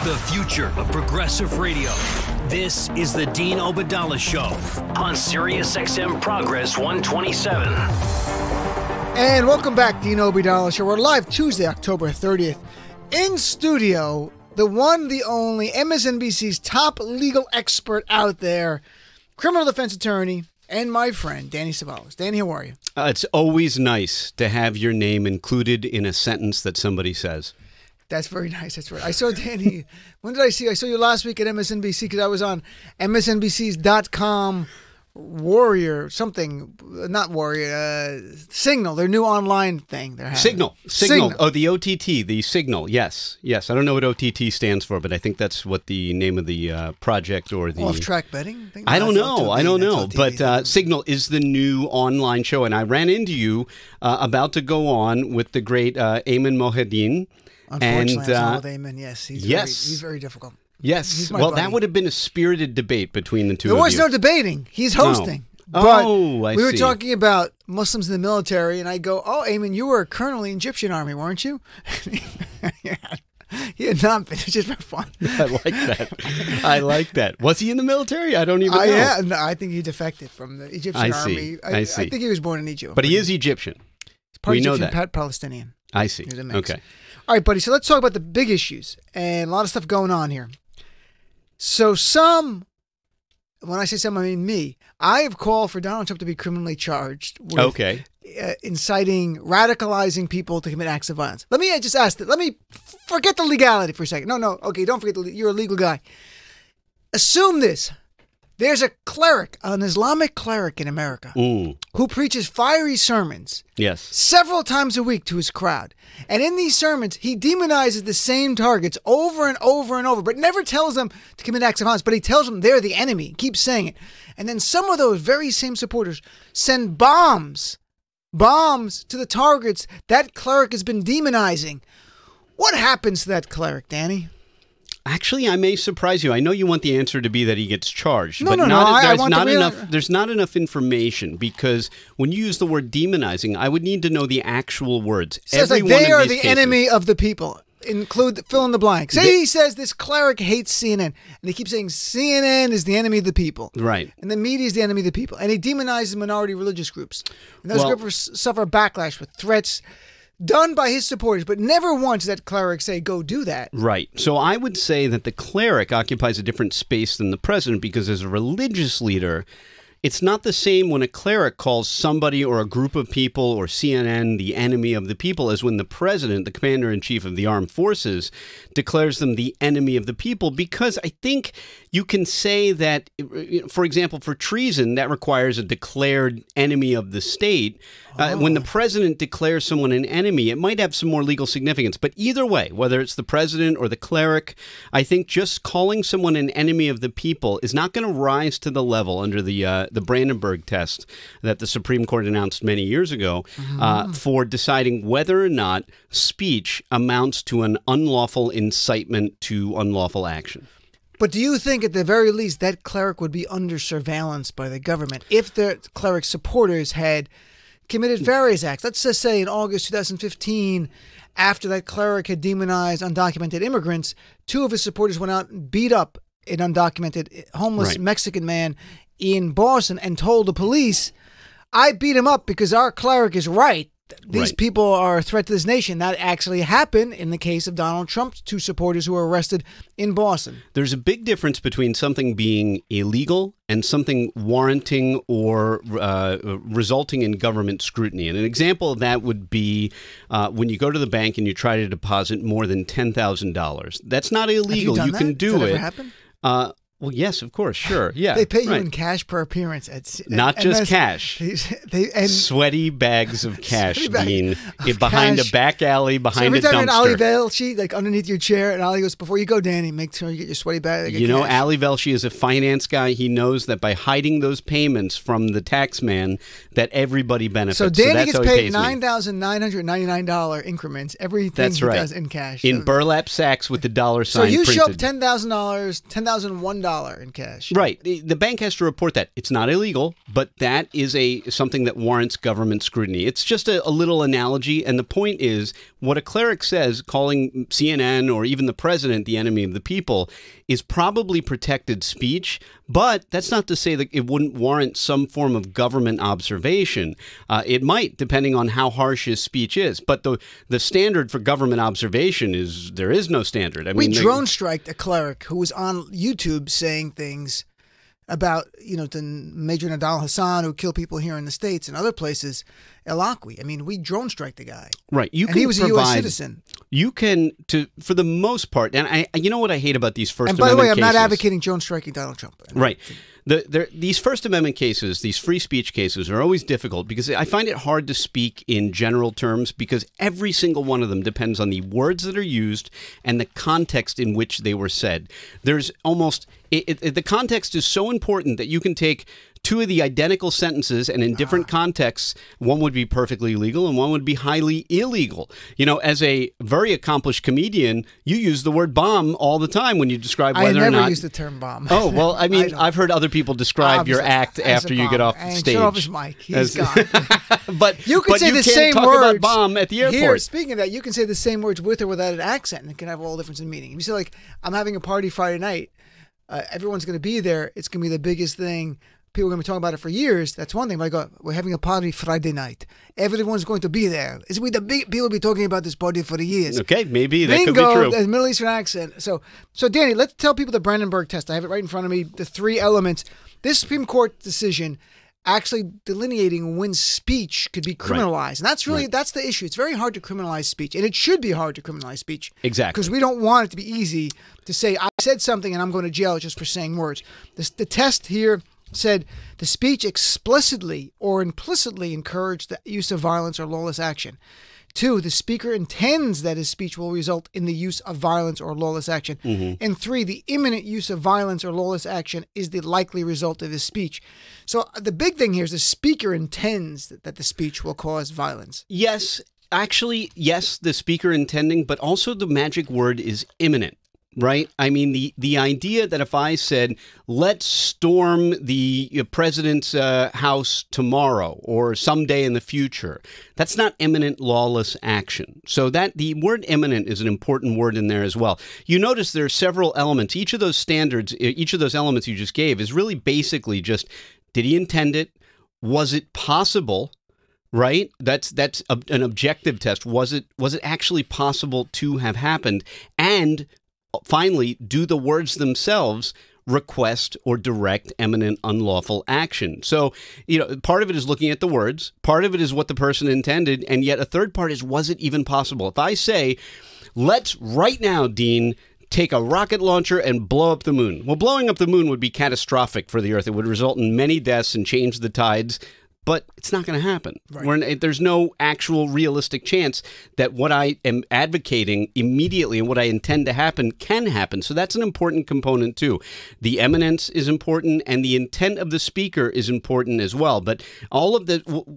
The future of progressive radio. This is the Dean Obadala Show on SiriusXM Progress 127. And welcome back, Dean Obadala Show. We're live Tuesday, October 30th. In studio, the one, the only, MSNBC's top legal expert out there, criminal defense attorney, and my friend, Danny Cevallos. Danny, how are you? It's always nice to have your name included in a sentence that somebody says. That's very nice. That's right. I saw Danny. When did I see you? I saw you last week at MSNBC because I was on MSNBC's.com Warrior, something, not Warrior, Signal, their new online thing. They're having. Signal. Oh, the OTT, the Signal. Yes. I don't know what OTT stands for, but I think that's what the name of the project or the... Off-track betting? I don't know. But Signal is the new online show, and I ran into you about to go on with the great Ayman Mohyeldin. Unfortunately, I was with Ayman. Yes, he's very difficult. Yes. Well, buddy. That would have been a spirited debate between the two of you. There was no debating. He's hosting. No. But we were talking about Muslims in the military, and I go, oh, Ayman, you were a colonel in the Egyptian army, weren't you? He had not been. It's just for fun. I like that. Was he in the military? I don't even know. Yeah, no, I think he defected from the Egyptian army. I see. I think he was born in Egypt. But he is Egyptian. He's part Egyptian, know that. Palestinian. I see. Okay. All right, buddy. So let's talk about the big issues and a lot of stuff going on here. So when I say some, I mean me. I have called for Donald Trump to be criminally charged with inciting, radicalizing people to commit acts of violence. Let me just ask that. Let me forget the legality for a second. No. Okay, don't forget you're a legal guy. Assume this. There's a cleric, an Islamic cleric in America, who preaches fiery sermons several times a week to his crowd. And in these sermons, he demonizes the same targets over and over and over, but never tells them to commit acts of violence, but he tells them they're the enemy, keeps saying it. And then some of those very same supporters send bombs to the targets that cleric has been demonizing. What happens to that cleric, Danny? Actually, I may surprise you. I know you want the answer to be that he gets charged, there's not enough information, because when you use the word demonizing, I would need to know the actual words. So it's like they are the enemy of the people. Include fill in the blank. He says this cleric hates CNN, and they keep saying CNN is the enemy of the people. Right. And the media is the enemy of the people. And he demonizes minority religious groups. And those groups suffer backlash with threats done by his supporters, but never once did that cleric say, go do that. Right. So I would say that the cleric occupies a different space than the president, because as a religious leader, it's not the same when a cleric calls somebody or a group of people or CNN the enemy of the people as when the president, the commander-in-chief of the armed forces, declares them the enemy of the people, because I think you can say that, for example, for treason, that requires a declared enemy of the state. When the president declares someone an enemy, it might have some more legal significance. But either way, whether it's the president or the cleric, I think just calling someone an enemy of the people is not going to rise to the level under the Brandenburg test that the Supreme Court announced many years ago for deciding whether or not speech amounts to an unlawful incitement to unlawful action. But do you think at the very least that cleric would be under surveillance by the government if the cleric's supporters had committed various acts? Let's just say in August 2015, after that cleric had demonized undocumented immigrants, two of his supporters went out and beat up an undocumented homeless Mexican man in Boston and told the police, I beat him up because our cleric is right. These people are a threat to this nation. That actually happened in the case of Donald Trump's two supporters who were arrested in Boston. There's a big difference between something being illegal and something warranting or resulting in government scrutiny. And an example of that would be when you go to the bank and you try to deposit more than $10,000. That's not illegal. You can do it. Has that ever happened? Well, yes, of course, sure, yeah. They pay you in cash per appearance. Not just cash. Sweaty bags of cash, Dean, behind a back alley, behind a dumpster. Every time Ali Velshi, like underneath your chair, and Ali goes, before you go, Danny, make sure you get your sweaty bag. You know, Ali Velshi is a finance guy. He knows that by hiding those payments from the tax man, that everybody benefits. So Danny gets paid $9,999 increments, everything he does in cash. In burlap sacks with the dollar sign printed. So you show up $10,000, $10,001 in cash. Right. The bank has to report that. It's not illegal, but that is something that warrants government scrutiny. It's just a little analogy, and the point is what a cleric says, calling CNN or even the president the enemy of the people, is probably protected speech, but that's not to say that it wouldn't warrant some form of government observation. It might, depending on how harsh his speech is. But the standard for government observation is there is no standard. I mean, we drone striked a cleric who was on YouTube saying things about, the Major Nadal Hassan who killed people here in the States and other places, Elaqui. I mean, we drone strike the guy. Right. And he was a U.S. citizen. You can, for the most part, and you know what I hate about these First Amendment cases? And by the way, I'm not advocating drone striking Donald Trump. Right. These First Amendment cases, these free speech cases, are always difficult because I find it hard to speak in general terms because every single one of them depends on the words that are used and the context in which they were said. There's almost the context is so important that you can take two of the identical sentences and in different contexts, one would be perfectly legal and one would be highly illegal. As a very accomplished comedian, you use the word bomb all the time when you describe whether or not... I never use the term bomb. Oh, well, I mean, I've heard other people describe your act after you get off stage. Shut off his mic. He's gone. But you can say the same talk words about bomb at the airport. Here, speaking of that, you can say the same words with or without an accent, and it can have all difference in meaning. If you say, like, I'm having a party Friday night, everyone's going to be there, it's going to be the biggest thing. People are going to be talking about it for years. That's one thing. But I go, we're having a party Friday night. Everyone's going to be there. It's we the big people will be talking about this party for the years. Okay, maybe that Bingo, could be true. A Middle Eastern accent. So Danny, let's tell people the Brandenburg test. I have it right in front of me. The 3 elements. This Supreme Court decision actually delineating when speech could be criminalized. Right. And that's really that's the issue. It's very hard to criminalize speech, and it should be hard to criminalize speech. Exactly. Because we don't want it to be easy to say I said something and I'm going to jail just for saying words. The test here said the speech explicitly or implicitly encouraged the use of violence or lawless action. 2, the speaker intends that his speech will result in the use of violence or lawless action. Mm-hmm. And 3, the imminent use of violence or lawless action is the likely result of his speech. So the big thing here is the speaker intends that the speech will cause violence. Yes, actually, yes, the speaker intending, but also the magic word is imminent. Right? I mean, the idea that if I said, let's storm the president's house tomorrow or someday in the future, that's not imminent lawless action. So that the word imminent is an important word in there as well. You notice there are several elements. Each of those standards, each of those elements you just gave is really basically just, did he intend it? Was it possible? Right? That's an objective test. Was it actually possible to have happened? And finally, do the words themselves request or direct eminent unlawful action? So, part of it is looking at the words, part of it is what the person intended, and yet a third part is, was it even possible? If I say, let's right now, Dean, take a rocket launcher and blow up the moon. Well, blowing up the moon would be catastrophic for the Earth. It would result in many deaths and change the tides. But it's not going to happen. Right. There's no actual realistic chance that what I am advocating immediately and what I intend to happen can happen. So that's an important component too. The eminence is important and the intent of the speaker is important as well. But all of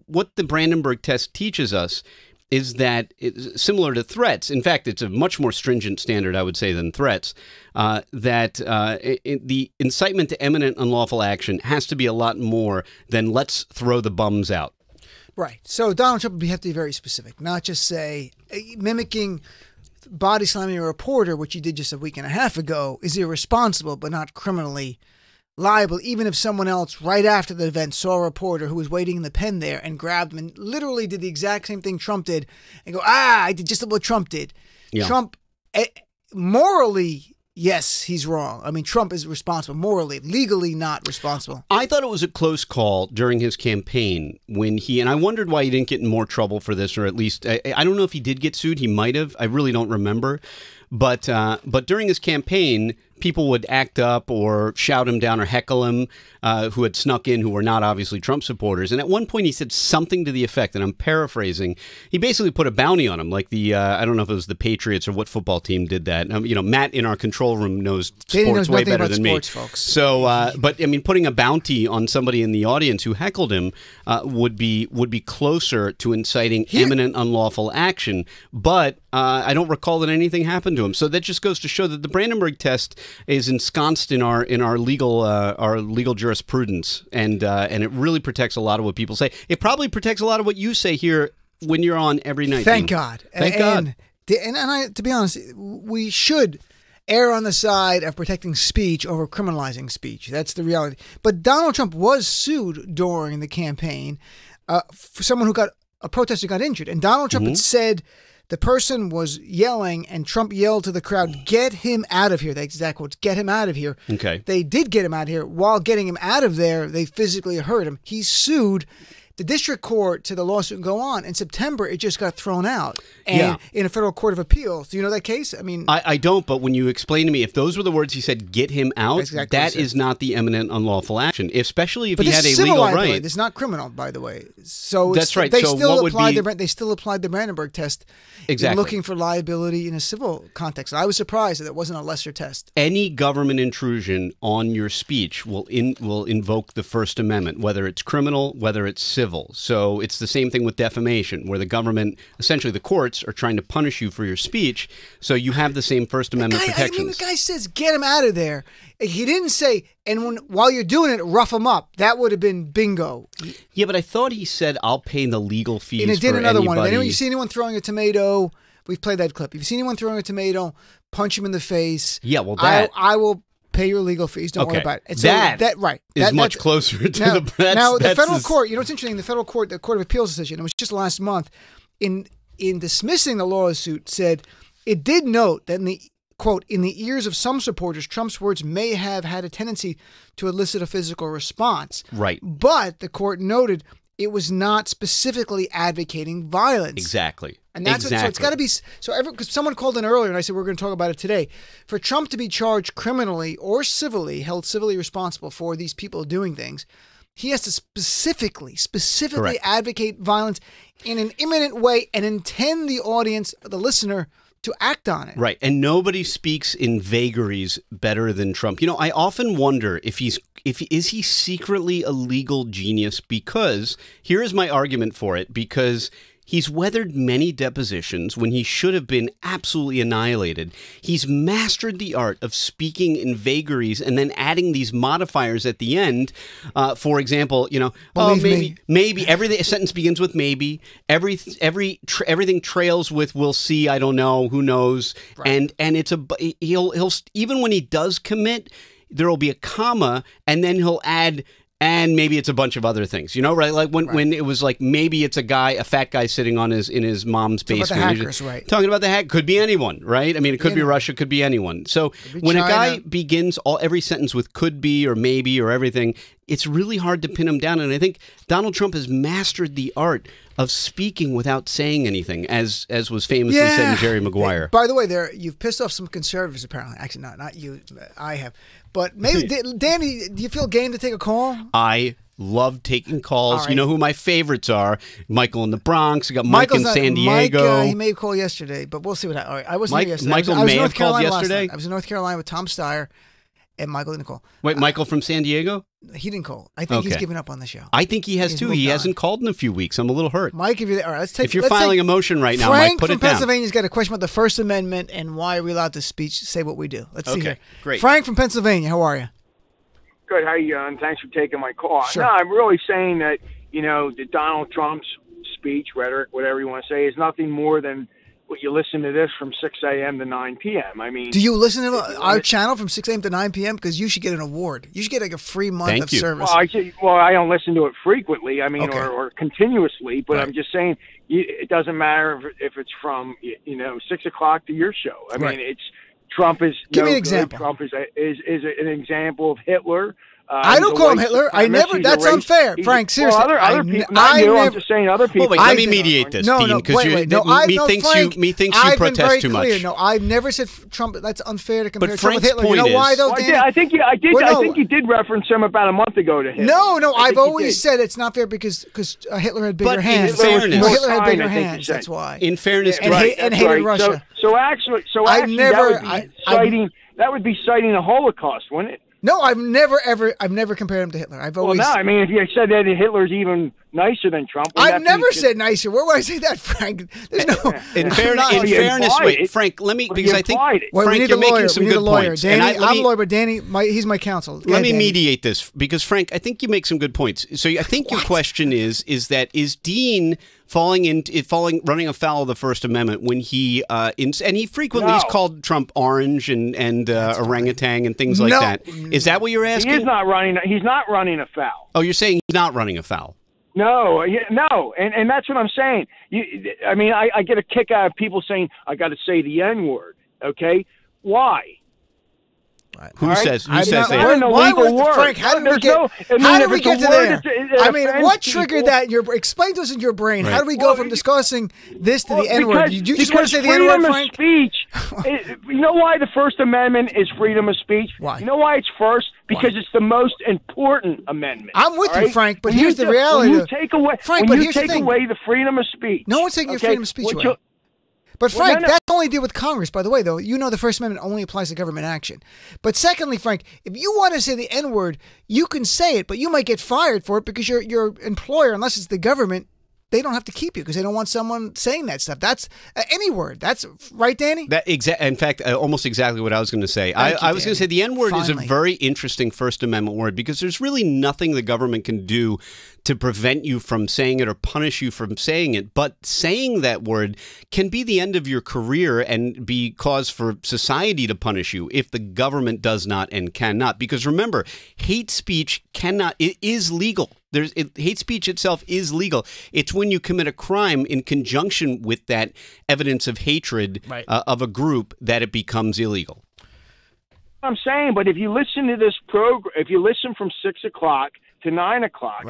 what the Brandenburg test teaches us is that it's similar to threats. In fact, it's a much more stringent standard, I would say, than threats, the incitement to eminent unlawful action has to be a lot more than let's throw the bums out. Right. So Donald Trump would have to be very specific, not just say mimicking body slamming a reporter, which he did just a week and a half ago, is irresponsible but not criminally liable, even if someone else right after the event saw a reporter who was waiting in the pen there and grabbed him and literally did the exact same thing Trump did and go, I did just what Trump did. Yeah. Trump, morally, yes, he's wrong. I mean, Trump is responsible morally, legally not responsible. I thought it was a close call during his campaign when and I wondered why he didn't get in more trouble for this, or at least, I don't know if he did get sued. He might have. I really don't remember. But during his campaign, people would act up or shout him down or heckle him who had snuck in, who were not obviously Trump supporters. And at one point he said something to the effect, and I'm paraphrasing, he basically put a bounty on him, like I don't know if it was the Patriots or what football team did that. Matt in our control room knows sports way better than me. Folks. So, but I mean, putting a bounty on somebody in the audience who heckled him would be closer to inciting imminent unlawful action. But I don't recall that anything happened to him. So that just goes to show that the Brandenburg test is ensconced in our legal jurisprudence, and it really protects a lot of what people say. It probably protects a lot of what you say here when you're on every night. Thank Dean. God. Thank God. And I, to be honest, we should err on the side of protecting speech over criminalizing speech. That's the reality. But Donald Trump was sued during the campaign for someone who got a protester got injured, and Donald Trump had said the person was yelling, and Trump yelled to the crowd, "Get him out of here." The exact quotes, "Get him out of here." Okay. They did get him out of here. While getting him out of there, they physically hurt him. He sued. The district court said the lawsuit can go on. In September, it just got thrown out in a federal court of appeals. Do you know that case? I mean, I don't, but when you explain to me, if those were the words he said, "Get him out," exactly that is not the eminent unlawful action, especially if but he this had a is civil legal liability. right. This is not criminal, by the way. So That's right. They So still what would applied be- they still applied the Brandenburg test. Exactly. In looking for liability in a civil context. I was surprised that it wasn't a lesser test. Any government intrusion on your speech will invoke the First Amendment, whether it's criminal, whether it's civil. So it's the same thing with defamation, where the government, essentially the courts, are trying to punish you for your speech. So you have the same First Amendment protections. I mean, the guy says, "Get him out of there." He didn't say, "And while you're doing it, rough him up." That would have been bingo. Yeah, but I thought he said, "I'll pay the legal fees." And it did for another one. anybody. If you see anyone throwing a tomato, we've played that clip. If you see anyone throwing a tomato, punch him in the face. Yeah, well, that I will pay your legal fees. Don't worry about it. And so that is much closer to now, the. Now the federal court. You know what's interesting? The federal court, the Court of Appeals decision. It was just last month. In dismissing the lawsuit, said it did note that in the quote, "In the ears of some supporters, Trump's words may have had a tendency to elicit a physical response." Right. But the court noted it was not specifically advocating violence. Exactly. And that's what, so it's got to be because someone called in earlier and I said we're going to talk about it today. For Trump to be charged criminally or civilly, held civilly responsible for these people doing things, he has to specifically Correct. advocate violence in an imminent way and intend the audience, the listener, to act on it. Right. And nobody speaks in vagaries better than Trump. You know, I often wonder if is he secretly a legal genius, because here is my argument for it, because he's weathered many depositions when he should have been absolutely annihilated. He's mastered the art of speaking in vagaries and then adding these modifiers at the end. For example, you know, maybe a sentence begins with maybe. Everything trails with "we'll see," "I don't know," "who knows," right. and it's he'll even when he does commit, there will be a comma, and then he'll add. And maybe it's a bunch of other things, you know, right? Like when it was like maybe it's a fat guy sitting on in his mom's basement. Talking about the hackers, right? Talking about the hack, could be anyone, right? I mean, it could be Russia, could be anyone. So when China. A guy begins every sentence with "could be" or "maybe" or everything, it's really hard to pin him down. And I think Donald Trump has mastered the art of speaking without saying anything, as was famously said in Jerry Maguire. By the way, you've pissed off some conservatives apparently. Actually, not you. I have. But maybe, Danny, do you feel game to take a call? I love taking calls. Right. You know who my favorites are. Michael in the Bronx. I got Mike in San Diego. Mike, he may have called yesterday, but we'll see what happens. All right, I wasn't here yesterday. Michael may have called yesterday? I was in North Carolina with Tom Steyer, and Michael didn't call. Wait, Michael from San Diego? He didn't call. I think he's given up on the show. I think he has too. He hasn't called in a few weeks. I'm a little hurt. Mike, all right, if you're filing a motion right now, Mike, put it down. Frank from Pennsylvania's got a question about the First Amendment and why are we allowed to say what we do. Let's see here. Great. Frank from Pennsylvania, how are you? Good. How are you? And thanks for taking my call. Sure. No, I'm really saying that, you know, the Donald Trump's speech, rhetoric, whatever you want to say, is nothing more than what you listen to this from 6 a.m. to 9 p.m. I mean, do you listen to our channel from 6 a.m. to 9 p.m.? Because you should get an award. You should get like a free month of service. Well, I don't listen to it frequently. I mean, or continuously. But I'm just saying, it doesn't matter if it's from 6 o'clock to your show. I mean, it's. Trump is give me an example. Trump is an example of Hitler. I don't call him Hitler. I never. That's unfair, Frank. Seriously, well, other people. I'm just saying other people. Well, wait, let me mediate this, Dean, because methinks you protest too much. No, I've never said Trump. That's unfair to compare Trump with Hitler. You know why, though, Dan? I think you did reference him about a month ago to Hitler. No, I've always said it's not fair because Hitler had bigger hands. Hitler had bigger hands. That's why. In fairness, and hated Russia. So actually, that would be citing the Holocaust, wouldn't it? No, I've never compared him to Hitler. I've always. Well, no, I mean, if you said that Hitler's even nicer than Trump. I've never said nicer. Where would I say that, Frank? There's no. In fairness, wait, Frank. Let me because I think Frank, you're making some good points. Danny, I'm a lawyer, but Danny, he's my counsel. Let me mediate this because Frank, I think you make some good points. So I think your question is Dean running afoul of the First Amendment when he and he frequently is called Trump orange and orangutan and things like that. Is that what you're asking? He's not running afoul. Oh, you're saying he's not running afoul. No, and that's what I'm saying. I get a kick out of people saying I got to say the N-word. Okay, why? Right. Who says Frank, how did we get to there? What triggered that? Explain to us in your brain. Right. How do we go from discussing this to the N-word? You just want to say the N-word, Frank? Speech. You know why the First Amendment is freedom of speech? Why? You know why it's first? Because it's the most important amendment. I'm with you, Frank, but here's the reality. When you take away the freedom of speech. No one's taking your freedom of speech away. But Frank, that's only deal with Congress, by the way, though. You know the First Amendment only applies to government action. But secondly, Frank, if you want to say the N-word, you can say it, but you might get fired for it because your employer, unless it's the government, they don't have to keep you because they don't want someone saying that stuff. That's any word. That's right, Danny? In fact, almost exactly what I was going to say. I was going to say the N-word is a very interesting First Amendment word because there's really nothing the government can do to prevent you from saying it or punish you from saying it. But saying that word can be the end of your career and be cause for society to punish you if the government does not and cannot. Because remember, hate speech it is legal. Hate speech itself is legal. It's when you commit a crime in conjunction with that evidence of hatred of a group that it becomes illegal. I'm saying, but if you listen to this program, if you listen from 6 o'clock to 9 o'clock,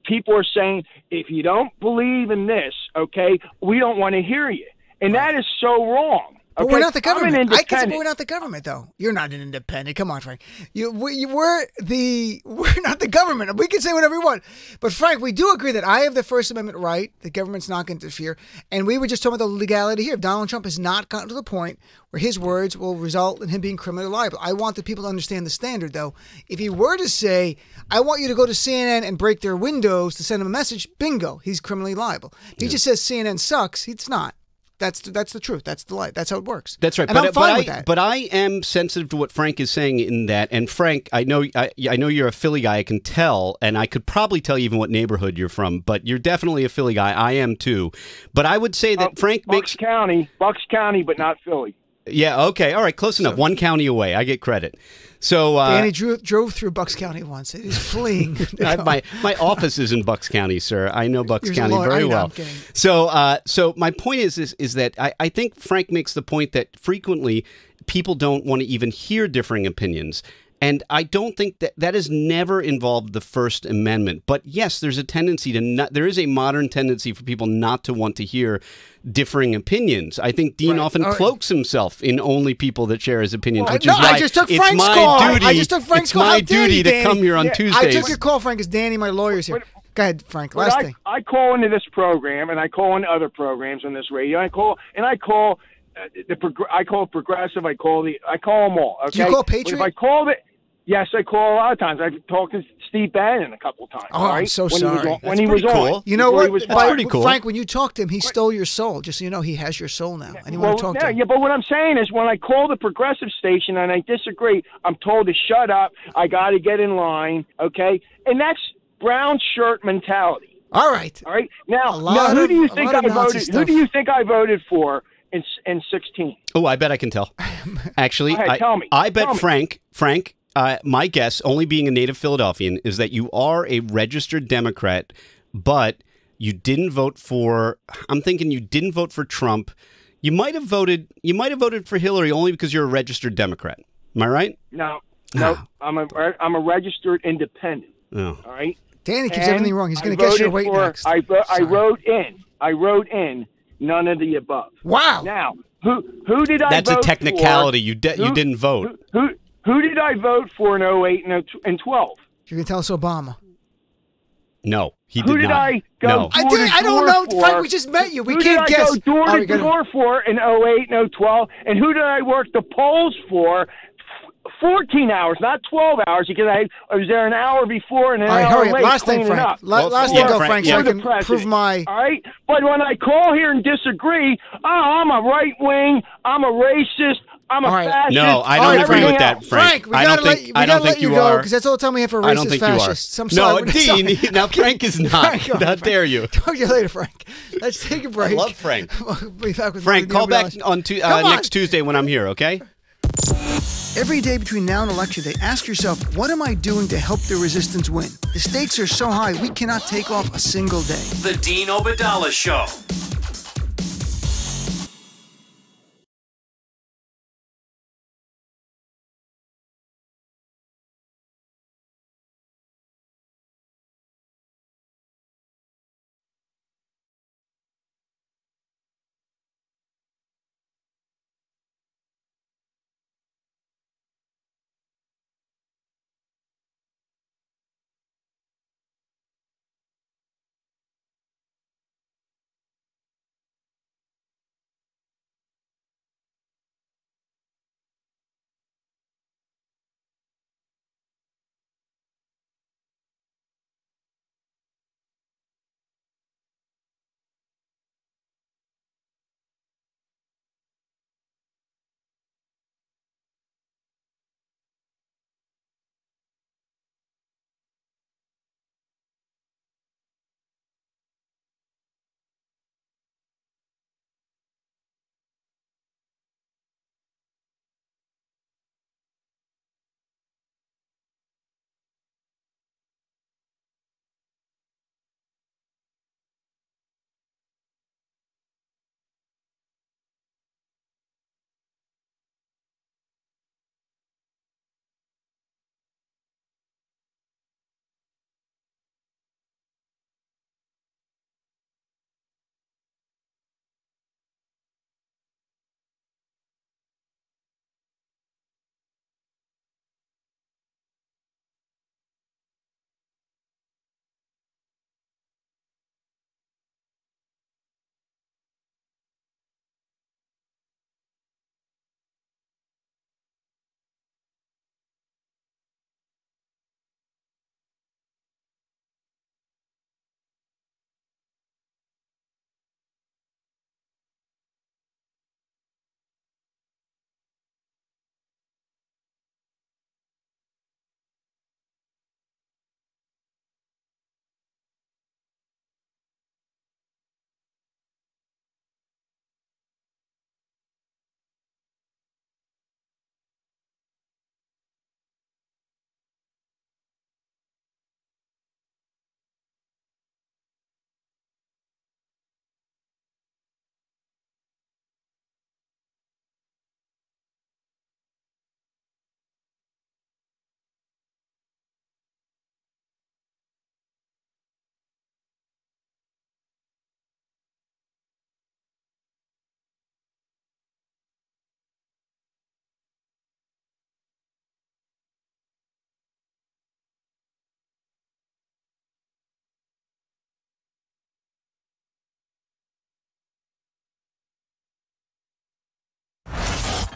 people are saying, if you don't believe in this, okay, we don't want to hear you. And that is so wrong. But we're not the government. I can say, but we're not the government, though. You're not an independent. Come on, Frank. We're not the government. We can say whatever we want. But Frank, we do agree that I have the First Amendment right. The government's not going to interfere. And we were just talking about the legality here. If Donald Trump has not gotten to the point where his words will result in him being criminally liable. I want the people to understand the standard, though. If he were to say, I want you to go to CNN and break their windows to send him a message, bingo, he's criminally liable. If he just says CNN sucks, it's not. That's the truth. That's the light. That's how it works. That's right. And I'm fine with that. But I am sensitive to what Frank is saying in that. And Frank, I know you're a Philly guy. I can tell, and I could probably tell even what neighborhood you're from. But you're definitely a Philly guy. I am too. But I would say that Frank Bucks County, but not Philly. Yeah. Okay. All right. Close enough. One county away. I get credit. So Danny drove through Bucks County once. It is fleeing. My office is in Bucks County, sir. I know Bucks County very well. So my point is that I think Frank makes the point that frequently people don't want to even hear differing opinions. And I don't think that has never involved the First Amendment. But yes, there's a tendency there is a modern tendency for people not to want to hear differing opinions. I think Dean often cloaks himself in only people that share his opinions, which is why I just took Frank's call. I just took Frank's call. It's my duty to come here on Tuesdays. I took your call, Frank, because Danny, my lawyer's here. Go ahead, Frank. Last thing. I call into this program, and I call into other programs on this radio. I call progressive. I call them all. Okay? Do you call Patriot? But if I call it. Yes, I call a lot of times. I've talked to Steve Bannon a couple of times. Oh, I'm so sorry. When he was on. You know what? That's pretty cool. Frank, when you talk to him, he stole your soul. Just so you know, he has your soul now. And you want to talk to him. Yeah, but what I'm saying is when I call the progressive station and I disagree, I'm told to shut up. I got to get in line, okay? And that's brown shirt mentality. All right. All right. Now who do you think I voted? Who do you think I voted for in 16? Oh, I bet I can tell. Actually, tell me. I bet Frank. My guess, only being a native Philadelphian, is that you are a registered Democrat, but you didn't vote for. I'm thinking you didn't vote for Trump. You might have voted for Hillary only because you're a registered Democrat. Am I right? No. I'm a registered independent. Oh. All right. Danny keeps everything wrong. He's going to guess your weight next. I wrote in none of the above. Wow. Now, who did I vote for? That's a technicality. You didn't vote. Who did I vote for in 08 and 12? You can tell us Obama. No, he did not. Who did I go door to door I don't know. Frank, we just met you. We can't guess. Who did I go door to door for in 08 and 012? And who did I work the polls for 14 hours, not 12 hours, because I was there an hour before and an hour hour late. late Last thing, cleaning Frank. up. Last thing, go, Frank, so I can prove my... All right? But when I call here and disagree, I'm a right-wing, I'm a racist, I'm a fascist. No, I don't agree with that, Frank. We gotta let you go, because that's all the time we have for racist fascists. I'm sorry. No, Dean, now Frank is not. How dare you? Talk to you later, Frank. Let's take a break. I love Frank. We'll be back with Frank, call back on next Tuesday when I'm here, okay? Every day between now and Election Day, ask yourself, what am I doing to help the resistance win? The stakes are so high, we cannot take off a single day. The Dean Obadala Show.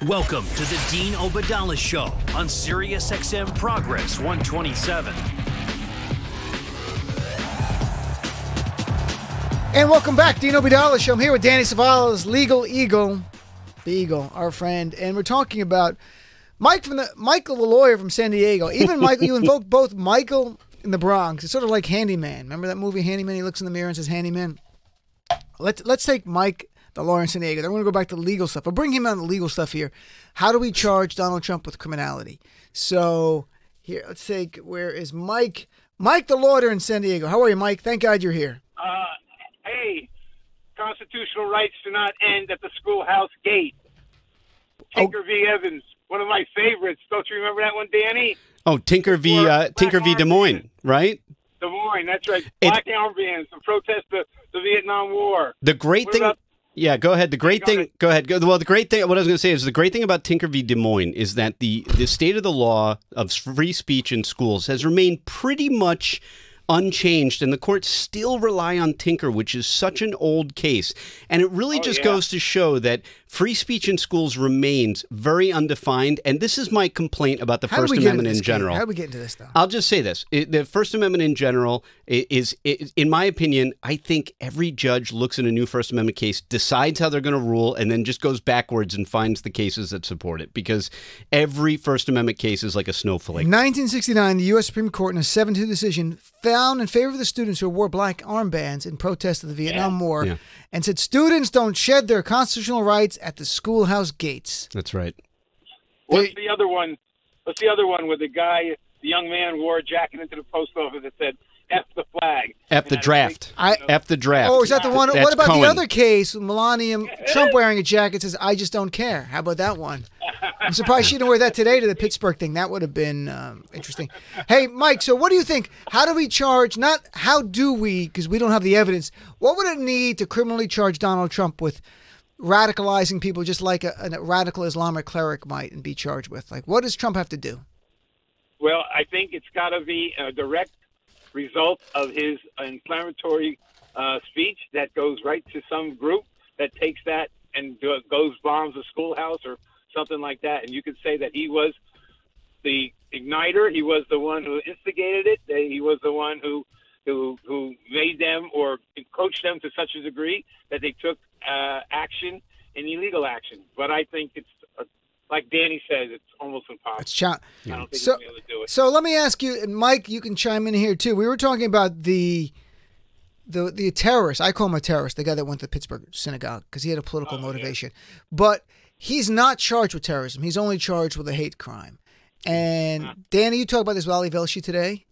Welcome to the Dean Obadala Show on Sirius XM Progress 127. And welcome back, Dean Obadala Show. I'm here with Danny Cevallos, Legal Eagle, the Eagle, our friend, and we're talking about Michael, the lawyer from San Diego. Even Michael, you invoke both Michael in the Bronx. It's sort of like Handyman. Remember that movie Handyman? He looks in the mirror and says Handyman. Let's take Mike, the lawyer in San Diego. Then we're going to go back to the legal stuff. I'll bring him on the legal stuff here. How do we charge Donald Trump with criminality? So here, let's take, where is Mike? Mike, the lawyer in San Diego. How are you, Mike? Thank God you're here. Hey, constitutional rights do not end at the schoolhouse gate. Tinker v. Evans, one of my favorites. Don't you remember that one, Danny? Oh, Tinker v. Des Moines, right? Des Moines, that's right. Black armbands to protest the Vietnam War. The great thing... Yeah, go ahead. The great thing, go ahead. Well, the great thing, what I was going to say is the great thing about Tinker v. Des Moines is that the state of the law of free speech in schools has remained pretty much unchanged, and the courts still rely on Tinker, which is such an old case. And it really goes to show that free speech in schools remains very undefined, and this is my complaint about the First Amendment in general. How do we get into this, though? I'll just say this. The First Amendment in general is, in my opinion, I think every judge looks at a new First Amendment case, decides how they're going to rule, and then just goes backwards and finds the cases that support it, because every First Amendment case is like a snowflake. In 1969, the U.S. Supreme Court, in a 7-2 decision, found in favor of the students who wore black armbands in protest of the Vietnam War and said students don't shed their constitutional rights at the schoolhouse gates. That's right. What's the other one? What's the other one where the young man wore a jacket into the post office that said F the flag? F the draft. F the draft. Oh, is that the one? That's what about Cohen. the other case? Melania Trump wearing a jacket says, I just don't care. How about that one? I'm surprised she didn't wear that today to the Pittsburgh thing. That would have been interesting. Hey, Mike, so what do you think? How do we charge, not how do we, because we don't have the evidence, what would it need to criminally charge Donald Trump with radicalizing people just like a radical Islamic cleric might and be charged with? Like, what does Trump have to do? Well, I think it's got to be a direct result of his inflammatory speech that goes right to some group that takes that and goes bombs a schoolhouse or something like that. And you could say that he was the igniter. He was the one who instigated it. He was the one who made them or coached them to such a degree that they took action and illegal action. But I think it's, like Danny says, it's almost impossible. I don't think he'll be able to do it. So let me ask you, and Mike, you can chime in here too. We were talking about the terrorist. I call him a terrorist, the guy that went to the Pittsburgh synagogue, because he had a political motivation. Yeah. But he's not charged with terrorism. He's only charged with a hate crime. And Danny, you talked about this with Ali Velshi today.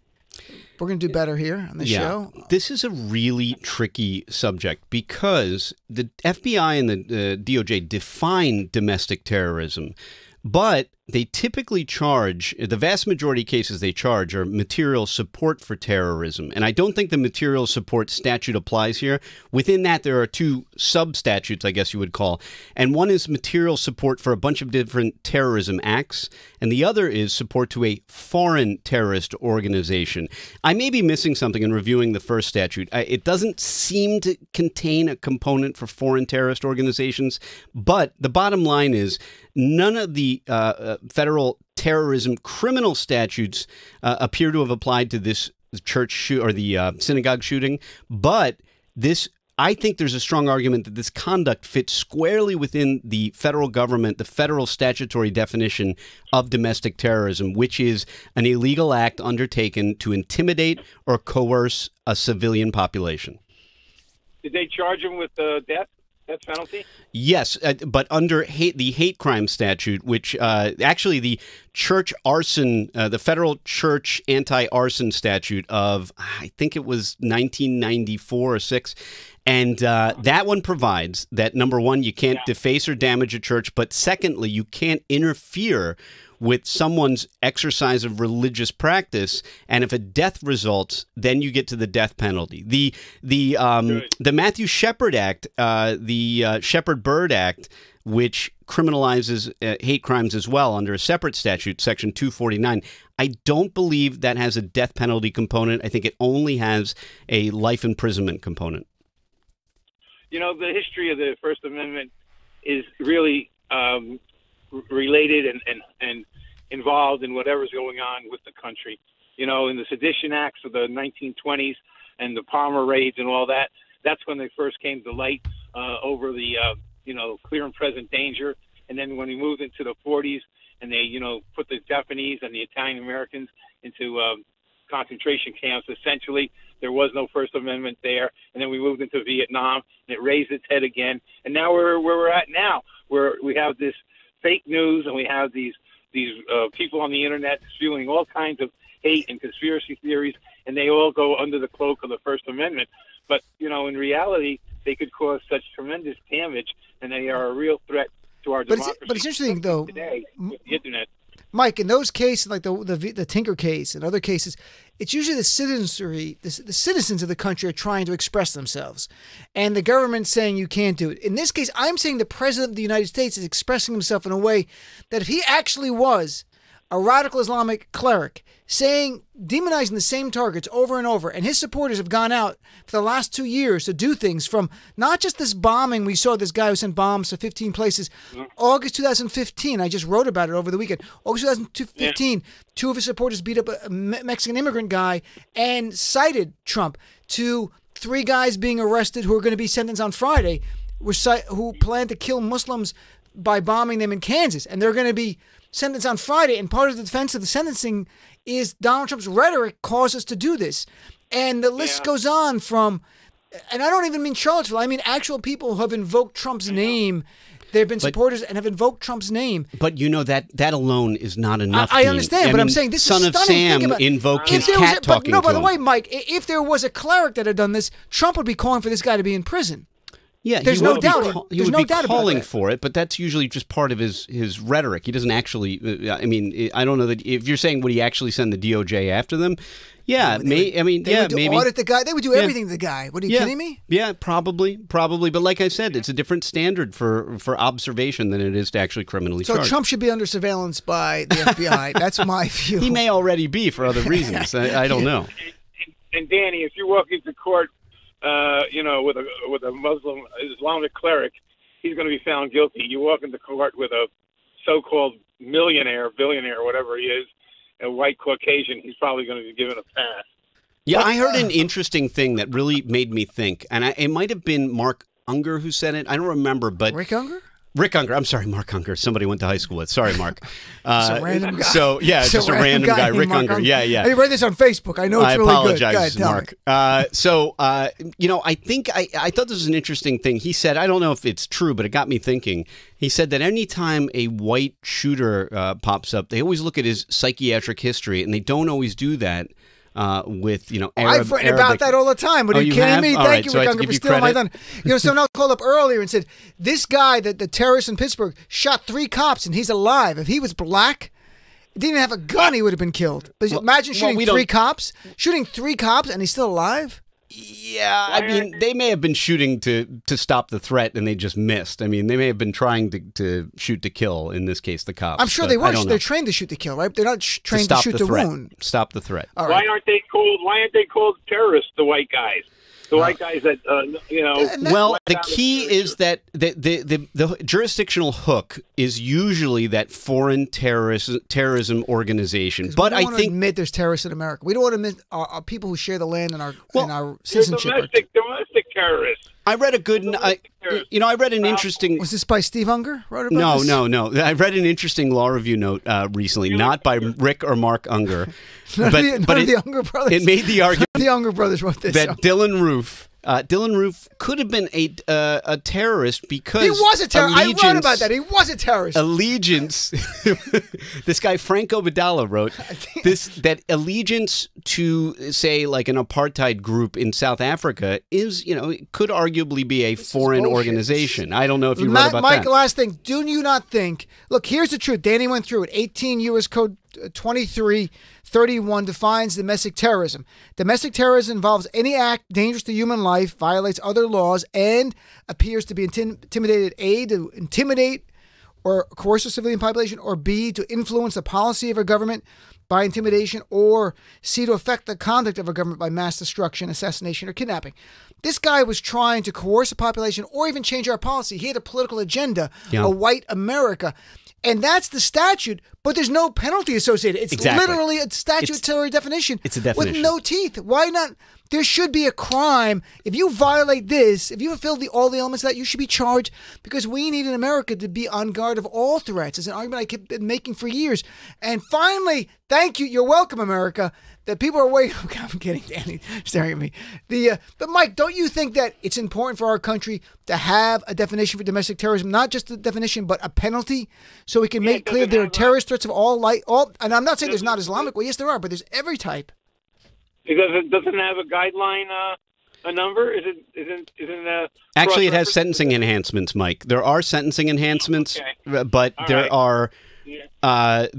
We're going to do better here on the show. This is a really tricky subject because the FBI and the DOJ define domestic terrorism, but they typically charge, the vast majority of cases they charge are material support for terrorism. And I don't think the material support statute applies here. Within that, there are two sub-statutes, I guess you would call. And one is material support for a bunch of different terrorism acts. And the other is support to a foreign terrorist organization. I may be missing something in reviewing the first statute. It doesn't seem to contain a component for foreign terrorist organizations. But the bottom line is none of the federal terrorism criminal statutes appear to have applied to this church or the synagogue shooting. But this, I think there's a strong argument that this conduct fits squarely within the federal government, the federal statutory definition of domestic terrorism, which is an illegal act undertaken to intimidate or coerce a civilian population. Did they charge him with death penalty? Yes, but under the hate crime statute, which actually the church arson, the federal church anti-arson statute of, I think it was 1994 or 6. And that one provides that, number one, you can't deface or damage a church, but secondly, you can't interfere with someone's exercise of religious practice, and if a death results, then you get to the death penalty. The Matthew Shepard Act, the Shepard-Byrd Act, which criminalizes hate crimes as well under a separate statute, Section 249. I don't believe that has a death penalty component. I think it only has a life imprisonment component. You know, the history of the First Amendment is really related and involved in whatever's going on with the country. You know, in the Sedition Acts of the 1920s and the Palmer raids and all that, that's when they first came to light over the, clear and present danger. And then when we moved into the 40s and they, put the Japanese and the Italian Americans into concentration camps, essentially, there was no First Amendment there. And then we moved into Vietnam and it raised its head again. And now we're where we're at now, where we have this fake news and we have these people on the internet spewing all kinds of hate and conspiracy theories, and they all go under the cloak of the First Amendment. But, in reality, they could cause such tremendous damage, and they are a real threat to our democracy. But it's interesting, though, today with the internet. Mike, in those cases, like the Tinker case and other cases, it's usually the citizens of the country are trying to express themselves, and the government saying you can't do it. In this case, I'm saying the President of the United States is expressing himself in a way that if he actually was a radical Islamic cleric, demonizing the same targets over and over. And his supporters have gone out for the last 2 years to do things, from not just this bombing. We saw this guy who sent bombs to 15 places. August 2015, I just wrote about it over the weekend. August 2015, two of his supporters beat up a Mexican immigrant guy and cited Trump. To 3 guys being arrested who are going to be sentenced on Friday, who plan to kill Muslims by bombing them in Kansas. And they're going to be sentenced on Friday. And part of the defense of the sentencing is Donald Trump's rhetoric caused us to do this. And the list goes on from, and I don't even mean Charlottesville, I mean actual people who have invoked Trump's name. There have been supporters and have invoked Trump's name. But you know that alone is not enough. I understand, but I'm saying this is stunning. Son of Sam invoked his cat talking to him. No, by the way, Mike, if there was a cleric that had done this, Trump would be calling for this guy to be in prison. Yeah, there's no doubt. He would be calling for it, but that's usually just part of his rhetoric. He doesn't actually. I mean, I don't know that if you're saying would he actually send the DOJ after them? Yeah, they would maybe audit the guy. They would do everything to the guy. What are you kidding me? Yeah, probably. But like I said, it's a different standard for observation than it is to actually criminally charge. So Trump should be under surveillance by the FBI. That's my view. He may already be for other reasons. I don't know. And Danny, if you walk into court, with a Muslim Islamic cleric, he's going to be found guilty. You walk into court with a so-called millionaire, billionaire, whatever he is, a white Caucasian, he's probably going to be given a pass. Yeah, I heard an interesting thing that really made me think, and it might have been Mark Unger who said it. I don't remember, but Rick Unger? Rick Unger. I'm sorry, Mark Unger. Somebody went to high school with. Sorry, Mark. It's a random guy. So, yeah, it's just a random guy. Rick Unger. Yeah. I read this on Facebook. I know it's really good. I apologize, Mark. I think I thought this was an interesting thing. He said, I don't know if it's true, but it got me thinking. He said that any time a white shooter pops up, they always look at his psychiatric history, and they don't always do that. With I've written about that all the time. But are you kidding me? Thank you, Rick Unger, for stealing my thunder. Someone else called up earlier and said this guy, the terrorist in Pittsburgh, shot 3 cops and he's alive. If he was black, didn't even have a gun, he would have been killed. But imagine shooting 3 cops, and he's still alive. Yeah, I mean, they may have been shooting to stop the threat, and they just missed. I mean, they may have been trying to shoot to kill, in this case, the cops. I'm sure they were. They're trained to shoot to kill, right? They're not trained to shoot to wound. Stop the threat. Right. Why aren't they called terrorists, the white guys? The white guys that, Well, the key is that the jurisdictional hook is usually that foreign terrorism organization. But I think admit there's terrorists in America. We don't want to admit our people who share the land and our citizenship. Domestic terrorists. I read a good. I read an interesting. Was this by Steve Unger? Wrote about this? No. I read an interesting law review note recently, not by Rick or Mark Unger, but the Unger brothers. It made the argument the Unger brothers wrote this. That Dylan Roof could have been a terrorist because he was a terrorist. I wrote about that. He was a terrorist. Allegiance. This guy Frank Obadala wrote that allegiance to, say, like an apartheid group in South Africa is, could arguably be a foreign organization. I don't know if you wrote about Mike, that. last thing. Do you not think? Look, here's the truth. Danny went through it. 18 U.S. Code 2331 defines domestic terrorism. Domestic terrorism involves any act dangerous to human life, violates other laws, and appears to be intimidated A, to intimidate or coerce a civilian population, or B, to influence the policy of a government by intimidation, or C, to affect the conduct of a government by mass destruction, assassination, or kidnapping. This guy was trying to coerce a population or even change our policy. He had a political agenda, a white America. And that's the statute, but there's no penalty associated. It's literally a statutory definition. It's a definition. With no teeth. Why not? There should be a crime. If you violate this, if you fulfill all the elements of that, you should be charged, because we need in America to be on guard of all threats. It's an argument I've been making for years. And finally, thank you. You're welcome, America. That people are waiting. I'm kidding, Danny, staring at me. But Mike, don't you think that it's important for our country to have a definition for domestic terrorism, not just a definition, but a penalty, so we can make clear there are terrorist threats of all. And I'm not saying there's not Islamic. Well, yes, there are, but there's every type. It doesn't have a guideline, a number. Actually, it has sentencing enhancements, Mike. There are sentencing enhancents, but there are. But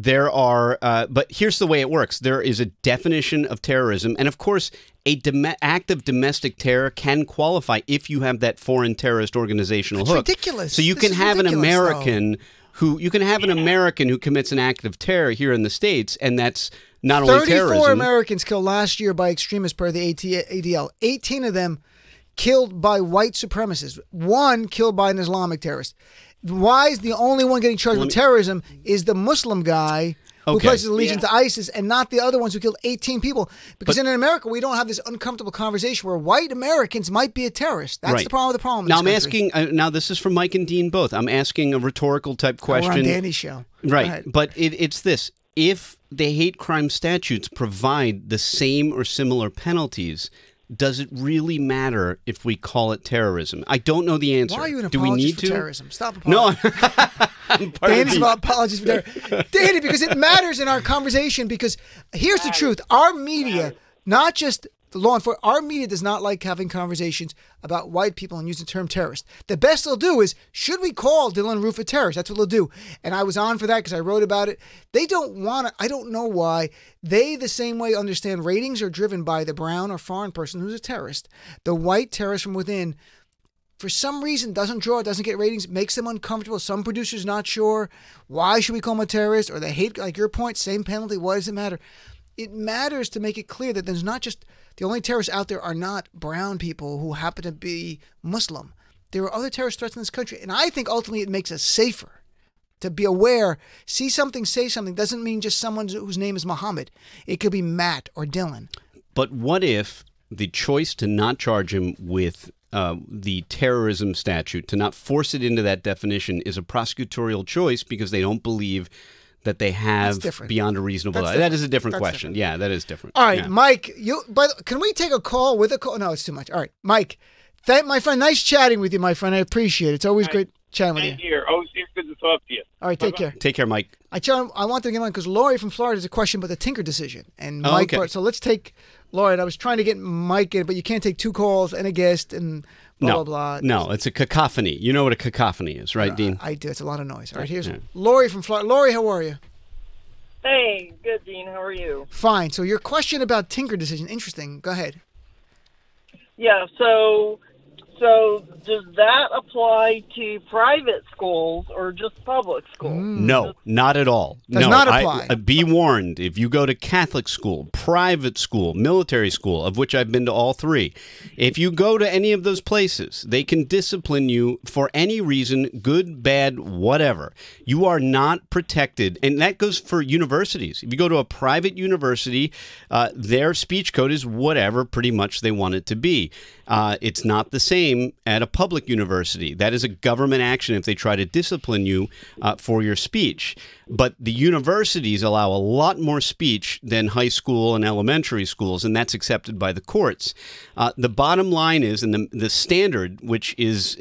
here's the way it works. There is a definition of terrorism, and of course, act of domestic terror can qualify if you have that foreign terrorist organizational hook. Ridiculous. So you can have an American who you can have an American who commits an act of terror here in the States, and that's not only terrorism. 34 Americans killed last year by extremists per the ADL. 18 of them killed by white supremacists. 1 killed by an Islamic terrorist. Why is the only one getting charged with terrorism is the Muslim guy who places allegiance to ISIS, and not the other ones who killed 18 people? Because in America, we don't have this uncomfortable conversation where white Americans might be a terrorist. That's the problem with the problem. Now I'm asking. Now this is from Mike and Dean both. I'm asking a rhetorical type question. We're on Danny's show. Right, but it's this: if the hate crime statutes provide the same or similar penalties, does it really matter if we call it terrorism? I don't know the answer. Why are you an Do we apologist need for to? terrorism? Stop apologizing. No, Danny's about apologies for terrorism. Danny, because it matters in our conversation. Because here's the truth: our media, not just the law enforcement, our media does not like having conversations about white people and use the term terrorist. The best they'll do is, should we call Dylan Roof a terrorist? That's what they'll do. And I was on for that because I wrote about it. They don't want to. I don't know why. They, the same way, understand ratings are driven by the brown or foreign person who's a terrorist. The white terrorist from within, for some reason, doesn't get ratings, makes them uncomfortable. Some producers not sure. Why should we call him a terrorist? Or they hate, like your point, same penalty. Why does it matter? It matters to make it clear that there's not just, the only terrorists out there are not brown people who happen to be Muslim. There are other terrorist threats in this country. And I think ultimately it makes us safer to be aware. See something, say something doesn't mean just someone whose name is Muhammad. It could be Matt or Dylan. But what if the choice to not charge him with the terrorism statute, to not force it into that definition, is a prosecutorial choice because they don't believe that they have beyond a reasonable doubt? That is a different question. Yeah, that is different. All right, Mike, can we take a call with a call? No, it's too much. All right, Mike, my friend, nice chatting with you, my friend. I appreciate it. It's always great chatting with you. Here. Always good to talk to you. All right, take care. Take care, Mike. I want to get on because Lori from Florida has a question about the Tinker decision. And Mike, so let's take Lori. I was trying to get Mike in, but you can't take 2 calls and a guest and blah, blah, blah. No, it's a cacophony. You know what a cacophony is, right, Dean? I do. It's a lot of noise. All right, here's Lori from Florida. Lori, how are you? Hey, good, Dean. How are you? Fine. So your question about Tinker decision, interesting. Go ahead. Yeah, so does that apply to private schools or just public schools? No, not at all. Does not apply. Be warned, if you go to Catholic school, private school, military school, of which I've been to all 3, if you go to any of those places, they can discipline you for any reason, good, bad, whatever. You are not protected, and that goes for universities. If you go to a private university, their speech code is whatever pretty much they want it to be. It's not the same at a public university. That is a government action if they try to discipline you for your speech. But the universities allow a lot more speech than high school and elementary schools, and that's accepted by the courts. The bottom line is, and the standard, which is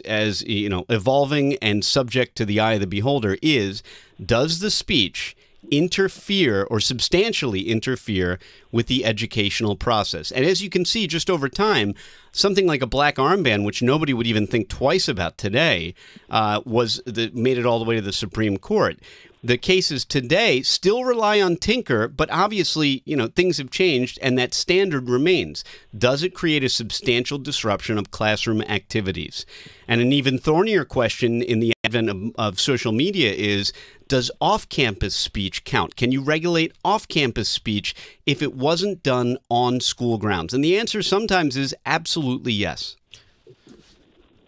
as evolving and subject to the eye of the beholder, is, does the speech interfere or substantially interfere with the educational process? And as you can see, just over time, something like a black armband, which nobody would even think twice about today, made it all the way to the Supreme Court. The cases today still rely on Tinker, but obviously, things have changed, and that standard remains. Does it create a substantial disruption of classroom activities? And an even thornier question in the advent of social media is, does off-campus speech count? Can you regulate off-campus speech if it wasn't done on school grounds? And the answer sometimes is absolutely yes.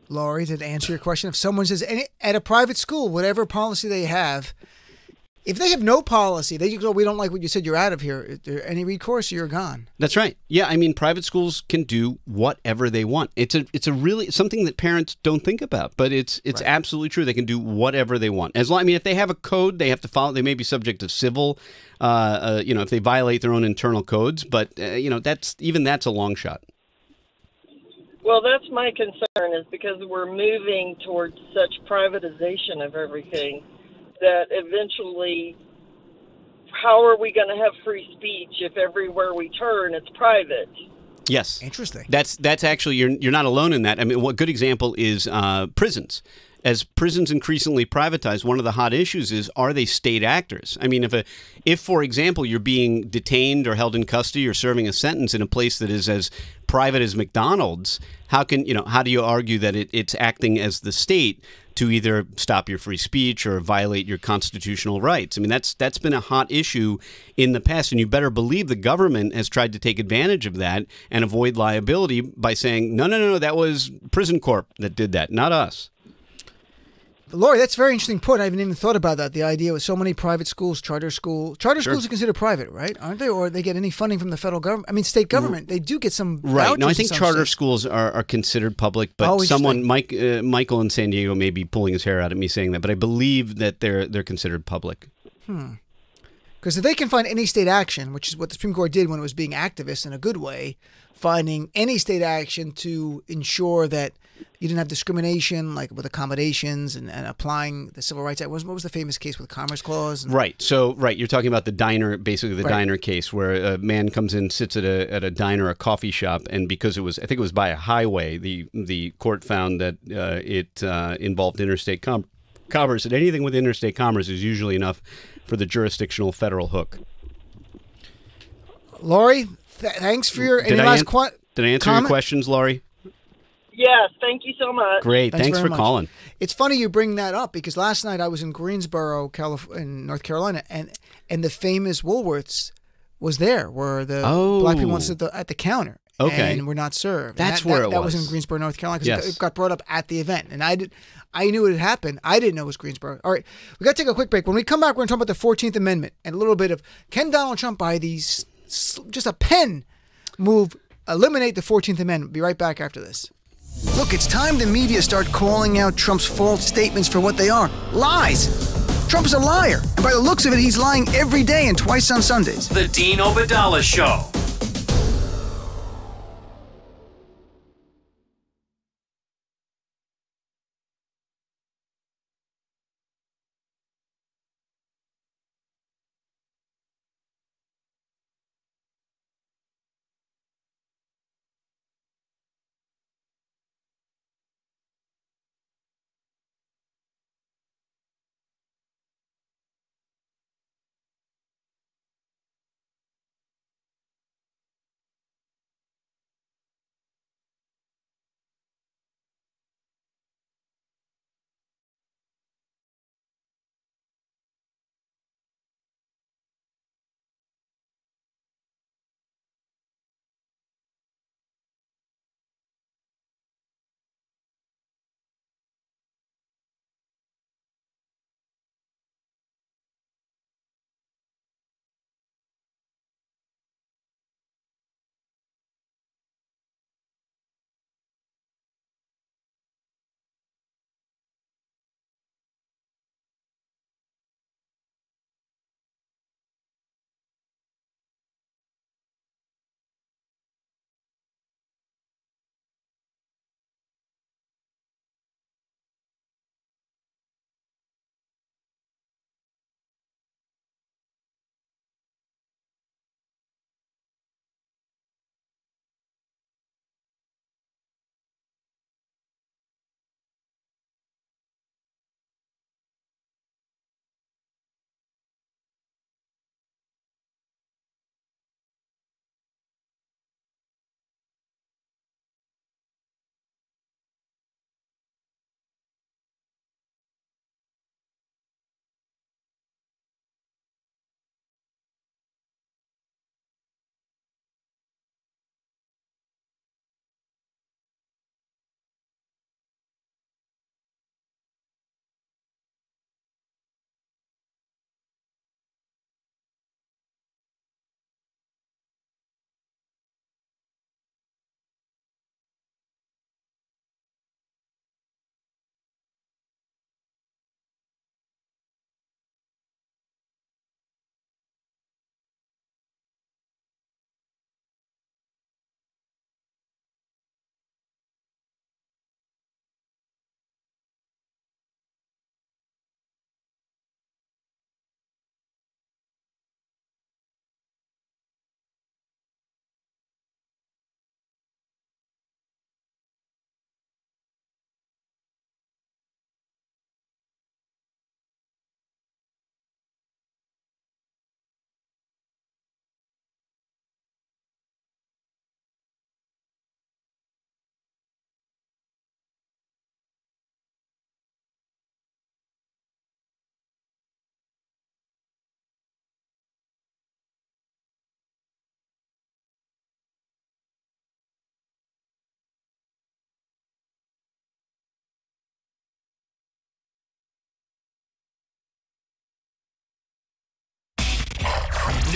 Laurie, to answer your question, if someone says at a private school, whatever policy they have, if they have no policy, they just go, we don't like what you said, you're out of here. Is there any recourse, you're gone. That's right. Yeah, I mean, private schools can do whatever they want. It's a really something that parents don't think about, but it's right. Absolutely true. They can do whatever they want. If they have a code, they have to follow. They may be subject to civil, if they violate their own internal codes. But that's a long shot. Well, that's my concern, is because we're moving towards such privatization of everything that eventually, how are we going to have free speech if everywhere we turn it's private? Yes. Interesting. That's actually, you're not alone in that. I mean, one good example is prisons. as prisons increasingly privatize, one of the hot issues is, are they state actors? I mean, if for example, you're being detained or held in custody or serving a sentence in a place that is as private as McDonald's, how do you argue that it's acting as the state to either stop your free speech or violate your constitutional rights? I mean, that's been a hot issue in the past, and you better believe the government has tried to take advantage of that and avoid liability by saying, no, that was Prison Corp that did that, not us. Lori, that's a very interesting point. I haven't even thought about that. The idea with so many private schools, charter schools are considered private, right? Aren't they? Or they get any funding from the federal government? I mean, state government, they do get some right. No, I think charter states. schools are considered public, but Michael in San Diego may be pulling his hair out at me saying that, but I believe that they're considered public. Because if they can find any state action, which is what the Supreme Court did when it was being activist in a good way, finding any state action to ensure that you didn't have discrimination, like with accommodations and applying the Civil Rights Act. What was the famous case with the Commerce Clause? Right. So, you're talking about the diner, basically the diner case, where a man comes in, sits at a diner, a coffee shop, and because I think it was by a highway, the court found that it involved interstate commerce, and anything with interstate commerce is usually enough for the jurisdictional federal hook. Lori, thanks for your Did I answer your questions, Laurie? Yes, thank you so much. Great, thanks for calling. It's funny you bring that up because last night I was in Greensboro, in North Carolina, and the famous Woolworths was there, where the black people went at the counter. Okay. And were not served. That's where it was. That was in Greensboro, North Carolina, because yes. it got brought up at the event. And I knew it had happened. I didn't know it was Greensboro. All right, we got to take a quick break. When we come back, we're going to talk about the 14th Amendment and a little bit of, can Donald Trump, by these, just a pen move, eliminate the 14th Amendment? Be right back after this. Look, it's time the media start calling out Trump's false statements for what they are. Lies. Trump is a liar. And by the looks of it, he's lying every day and twice on Sundays. The Dean Obadala Show.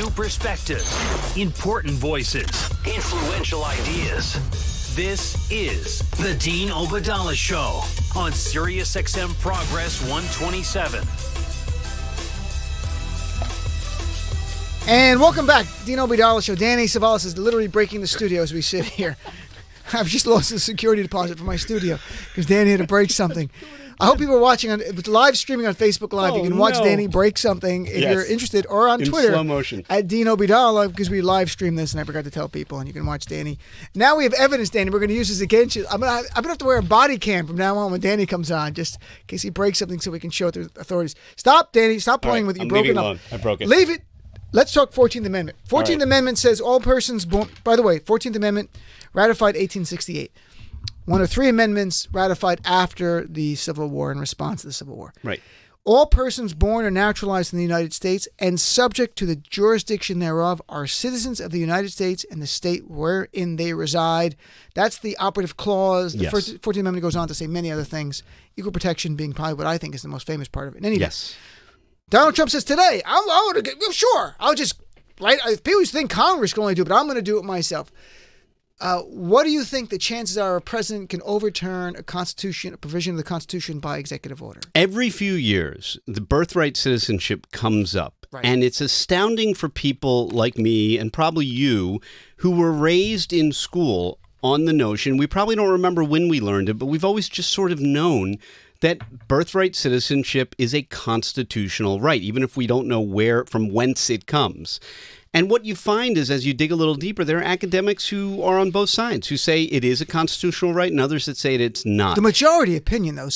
new perspectives, important voices, influential ideas. This is the Dean Obadala Show on SiriusXM Progress 127. And welcome back, Dean Obadala Show. Danny Cevallos is literally breaking the studio as we sit here. I've just lost the security deposit for my studio because Danny had to break something. I hope people are watching with live streaming on Facebook Live. You can watch Danny break something if you're interested, or on Twitter slow motion at Dean Obadala, because we live stream this and I forgot to tell people, and you can watch Danny. Now we have evidence, Danny. We're going to use this against you. I'm gonna have to wear a body cam from now on when Danny comes on, just in case he breaks something, so we can show it to the authorities. Stop, Danny. Stop playing with it. You broke it up. I broke it. Leave it. Let's talk 14th Amendment. 14th Amendment says all persons born. By the way, 14th Amendment ratified 1868. One of three amendments ratified after the Civil War in response to the Civil War. Right. All persons born or naturalized in the United States and subject to the jurisdiction thereof are citizens of the United States and the state wherein they reside. That's the operative clause. The 14th Amendment goes on to say many other things, equal protection being probably what I think is the most famous part of it. In any event, Donald Trump says today, I'll just, right? People think Congress can only do it, but I'm going to do it myself. What do you think the chances are a president can overturn a provision of the Constitution by executive order? Every few years, the birthright citizenship comes up. Right. And it's astounding for people like me and probably you who were raised in school on the notion, we probably don't remember when we learned it, but we've always just sort of known that birthright citizenship is a constitutional right, even if we don't know from whence it comes. And what you find is, as you dig a little deeper, there are academics who are on both sides, who say it is a constitutional right, and others that say it's not. The majority opinion, though,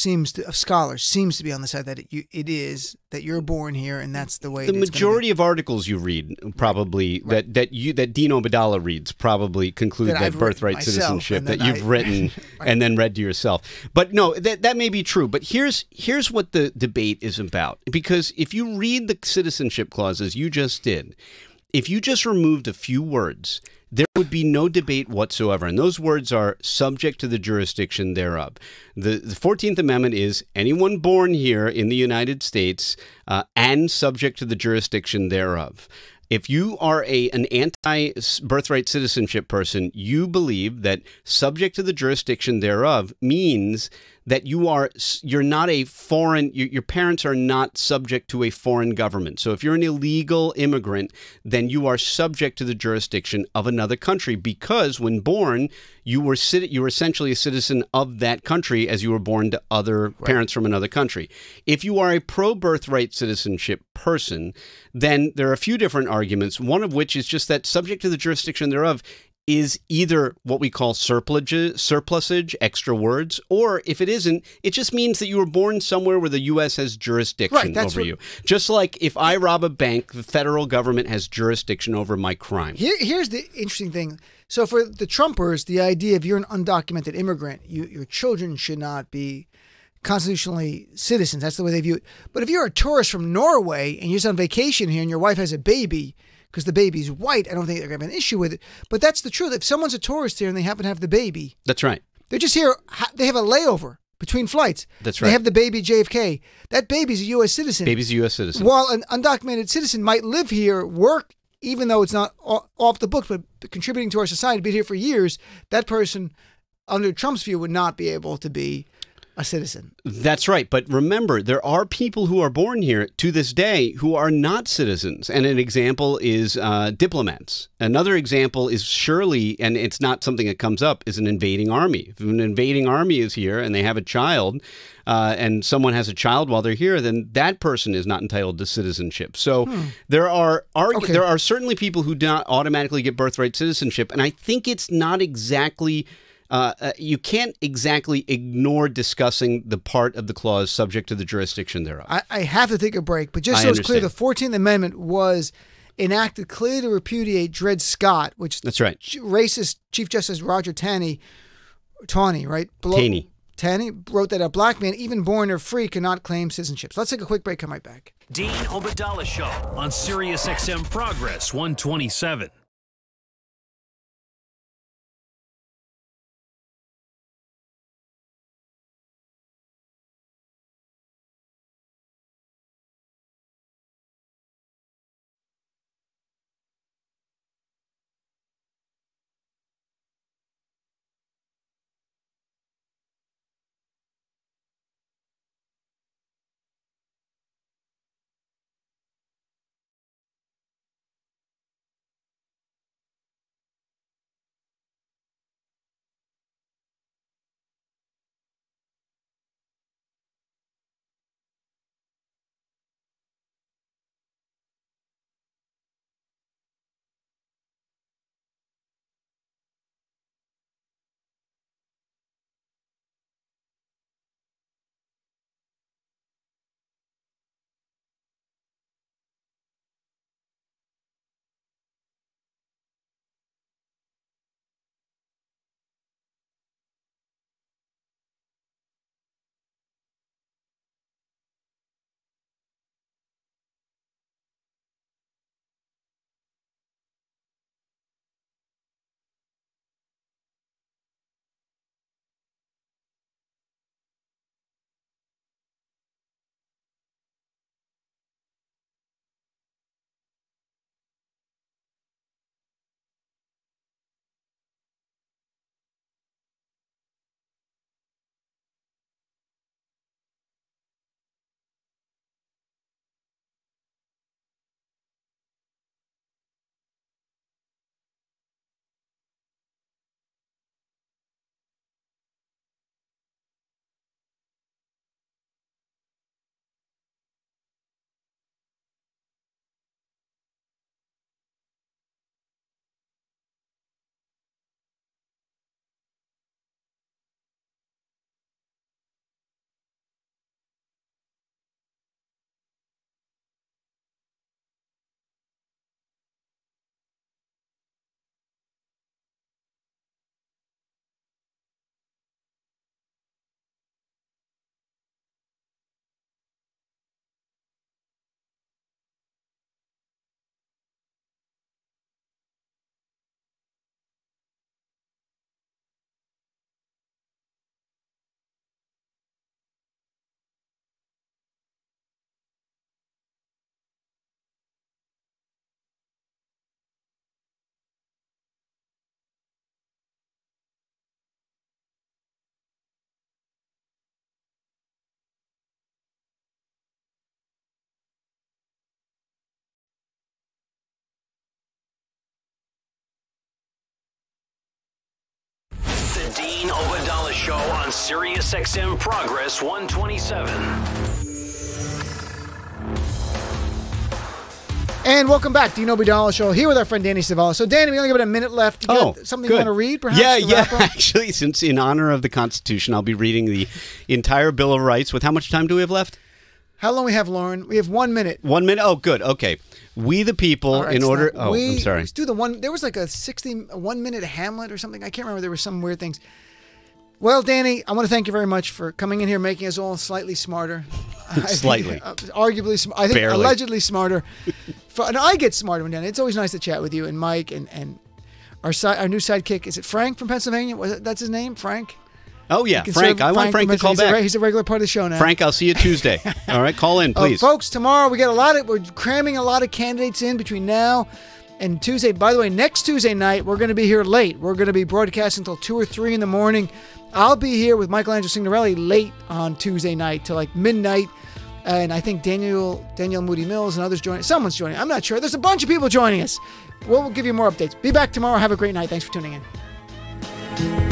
of scholars seems to be on the side that it is, that you're born here, and that's the way. The majority of articles you read probably that Dean Obadala reads probably conclude that birthright citizenship that you've written and then read to yourself. But no, that may be true. But here's what the debate is about, because if you read the citizenship clauses you just did. If you just removed a few words, there would be no debate whatsoever. And those words are subject to the jurisdiction thereof. The 14th Amendment is anyone born here in the United States and subject to the jurisdiction thereof. If you are an anti-birthright citizenship person, you believe that subject to the jurisdiction thereof means that you're not a foreign, your parents are not subject to a foreign government. So if you're an illegal immigrant, then you are subject to the jurisdiction of another country, because when born, you were essentially a citizen of that country as you were born to other parents from another country. If you are a pro-birthright citizenship person, then there are a few different arguments, one of which is just that subject to the jurisdiction thereof is either what we call surplusage, extra words, or if it isn't, it just means that you were born somewhere where the U.S. has jurisdiction over you. Just like if I rob a bank, the federal government has jurisdiction over my crime. Here's the interesting thing. So for the Trumpers, the idea if you're an undocumented immigrant, your children should not be constitutionally citizens. That's the way they view it. But if you're a tourist from Norway and you're just on vacation here and your wife has a baby, because the baby's white, I don't think they're going to have an issue with it. But that's the truth. If someone's a tourist here and they happen to have the baby. That's right. They're just here. They have a layover between flights. That's right. They have the baby JFK. That baby's a U.S. citizen. Baby's a U.S. citizen. While an undocumented citizen might live here, work, even though it's not off the books, but contributing to our society, be here for years, that person, under Trump's view, would not be able to be a citizen. That's right. But remember, there are people who are born here to this day who are not citizens. And an example is diplomats. Another example is surely, and it's not something that comes up, is an invading army. If an invading army is here and they have a child, and someone has a child while they're here, then that person is not entitled to citizenship. So there are certainly people who do not automatically get birthright citizenship. And I think it's not exactly... you can't exactly ignore discussing the part of the clause subject to the jurisdiction thereof. I have to take a break, but just so it's clear, the 14th Amendment was enacted clearly to repudiate Dred Scott, which that's right. Racist Chief Justice Roger Taney, right? Taney wrote that a black man, even born or free, cannot claim citizenship. So let's take a quick break. Come right back. Dean Obadala Show on SiriusXM Progress 127. Dean Obadala Show on Sirius XM Progress 127. And welcome back, Dean Obadala Show, here with our friend Danny Cevallos. So, Danny, we only have a minute left. You got something good. you want to read, perhaps? Yeah. Actually, since in honor of the Constitution, I'll be reading the entire Bill of Rights. With how much time do we have left? How long we have, Lauren? We have 1 minute. 1 minute? Oh, good. Okay. We the people, right, in order... I'm sorry. Let's do the one... There was like a 1-minute Hamlet or something. I can't remember. There were some weird things. Well, Danny, I want to thank you very much for coming in here, making us all slightly smarter. Slightly. Arguably, I think Barely. Allegedly smarter. And I get smarter when Danny. It's always nice to chat with you and Mike and our new sidekick. Is it Frank from Pennsylvania? That's his name? Frank? Oh, yeah, Frank. I want Frank to call back. He's a regular part of the show now. Frank, I'll see you Tuesday. All right, call in, please. Folks, tomorrow we're cramming a lot of candidates in between now and Tuesday. By the way, next Tuesday night, we're going to be here late. We're going to be broadcasting until 2 or 3 in the morning. I'll be here with Michelangelo Signorelli late on Tuesday night till like midnight. And I think Danielle Moody Mills and others joining. Someone's joining. I'm not sure. There's a bunch of people joining us. We'll give you more updates. Be back tomorrow. Have a great night. Thanks for tuning in.